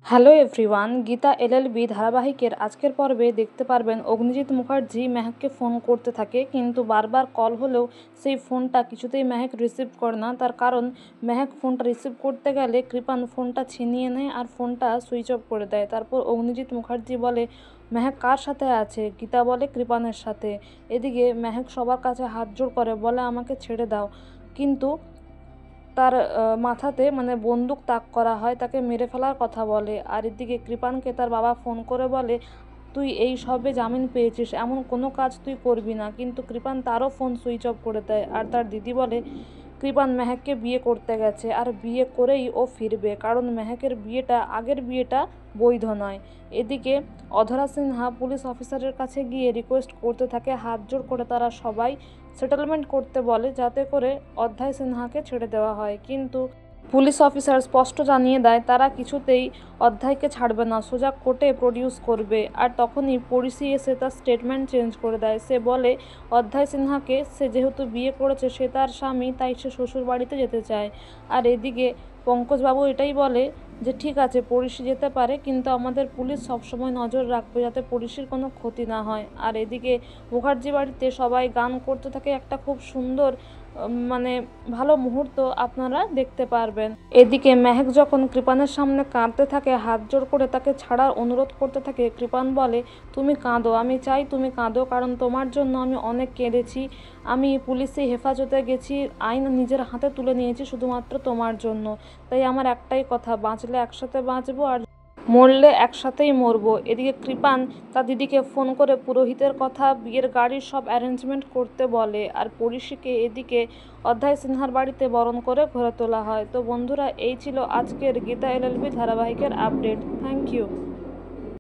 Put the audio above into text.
Hello everyone, Gita LLB ধারাবাহিকের আজকের পর্বে দেখতে পারবেন অগ্নিজিৎ মুখার্জি মেহেককে ফোন করতে থাকে, কিন্তু বারবার কল হলেও সেই ফোনটা কিছুতেই মেহেক রিসিভ করে না। তার কারণ মেহেক ফোনটা রিসিভ করতে গেলে কৃপান ফোনটা ছিনিয়ে নেয় আর ফোনটা সুইচ অফ করে দেয়। তারপর অগ্নিজিৎ মুখার্জি বলে, মেহেক কার সাথে আছে? গীতা বলে, কৃপানের সাথে। এদিকে মেহেক সবার কাছে হাত জোড় করে বলে, আমাকে ছেড়ে দাও। কিন্তু তার মাথাতে বন্দুক তাক করা হয়, তাকে মেরে ফেলার কথা বলে। আর এদিকে কৃপানকে তার বাবা ফোন করে বলে, তুই এই সবে জামিন পেয়েছিস, এমন কোনো কাজ তুই করবি না। কিন্তু কৃপান তারও ফোন সুইচ অফ করে দেয়। আর তার দিদি বলে, কৃপান মেহেককে বিয়ে করতে গেছে আর বিয়ে করেই ও ফিরবে, কারণ মেহেকের বিয়েটা, আগের বিয়েটা বৈধ নয়। এদিকে অধরা সিনহা পুলিশ অফিসারের কাছে গিয়ে রিকোয়েস্ট করতে থাকে, হাত জোড় করে তারা সবাই সেটেলমেন্ট করতে বলে, যাতে করে অধ্যায় সিনহাকে ছেড়ে দেওয়া হয়। কিন্তু পুলিশ অফিসার স্পষ্ট জানিয়ে দেয় তারা কিছুতেই অধ্যায়কে ছাড়বে না, সোজা কোর্টে প্রডিউস করবে। আর তখনই পড়শি এসে তার স্টেটমেন্ট চেঞ্জ করে দেয়। সে বলে, অধ্যায় সিনহাকে সে যেহেতু বিয়ে করেছে, সে তার স্বামী, তাই সে শ্বশুর বাড়িতে যেতে চায়। আর এদিকে পঙ্কজবাবু এটাই বলে যে ঠিক আছে, পড়শি যেতে পারে, কিন্তু আমাদের পুলিশ সবসময় নজর রাখবে যাতে পড়শির কোনো ক্ষতি না হয়। আর এদিকে মুখার্জি বাড়িতে সবাই গান করতে থাকে, একটা খুব সুন্দর ভালো মুহূর্ত আপনারা দেখতে পারবেন। এদিকে মেহেক যখন কৃপানের সামনে কাঁদতে থাকে, হাত জোড় করে তাকে ছাড়ার অনুরোধ করতে থাকে, কৃপান বলে, তুমি কাঁদো, আমি চাই তুমি কাঁদো, কারণ তোমার জন্য আমি অনেক কেঁদেছি। আমি পুলিশে হেফাজতে গেছি, আইন নিজের হাতে তুলে নিয়েছি শুধুমাত্র তোমার জন্য। তাই আমার একটাই কথা, বাঁচলে একসাথে বাঁচবো আর মরলে একসাথেই মরবো। এদিকে কৃপান তার দিদিকে ফোন করে পুরোহিতের কথা, বিয়ের গাড়ির সব অ্যারেঞ্জমেন্ট করতে বলে। আর পরিশিকে এদিকে অধ্যায় সিনহার বাড়িতে বরণ করে ঘরে তোলা হয়। তো বন্ধুরা, এই ছিল আজকের গীতা এলএলবি ধারাবাহিকের আপডেট। Thank you.